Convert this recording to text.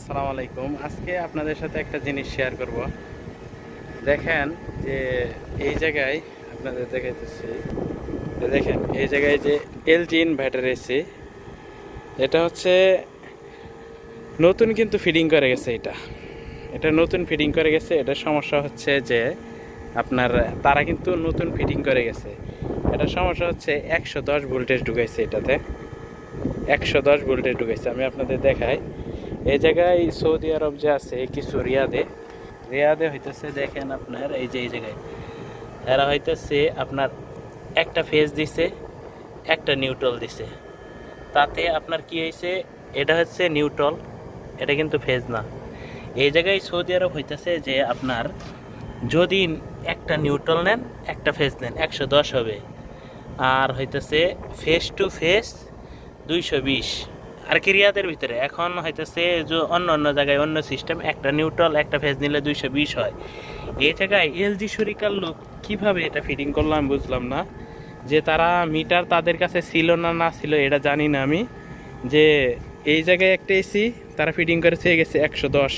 আসসালামু আলাইকুম। আজকে আপনাদের সাথে একটা জিনিস শেয়ার করব। দেখেন যে এই জায়গায় আপনাদের দেখাইতেছি, দেখেন এই জায়গায় যে এলজি ইনভার্টার এসি, এটা হচ্ছে নতুন কিন্তু ফিডিং করে গেছে। এটা নতুন ফিডিং করে গেছে। এটার সমস্যা হচ্ছে যে আপনার তারা কিন্তু নতুন ফিটিং করে গেছে। এটার সমস্যা হচ্ছে 110 ভোল্টেজ ঢুকাইছে এটাতে, 110 ভোল্টেজ ঢুকাইছে। আমি আপনাদের দেখাই। এই জায়গায় সৌদি আরব যে আছে কিছু রিয়াদে হইতেছে, দেখেন আপনার এই যে এই জায়গায় এরা হইতেছে আপনার একটা ফেজ দিছে, একটা নিউট্রাল দিছে। তাতে আপনার কি হয়েছে, এটা হচ্ছে নিউট্রাল, এটা কিন্তু ফেজ না। এই জায়গায় সৌদি আরব হইতেছে যে আপনার যদি একটা নিউট্রাল নেন, একটা ফেজ নেন, 110 হবে। আর হইতেছে ফেস টু ফেস 220। আর কি রিয়াদের ভিতরে এখন হইতেছে যে অন্য অন্য জায়গায় অন্য সিস্টেম, একটা নিউট্রাল একটা ফেজ নিলে 220 হয়। এই জায়গায় এলজি শরিকার লোক কীভাবে এটা ফিটিং করলো আমি বুঝলাম না। যে তারা মিটার তাদের কাছে ছিল না না ছিল এটা জানি না আমি, যে এই জায়গায় একটা এসি তারা ফিটিং করে চেয়ে গেছে 110।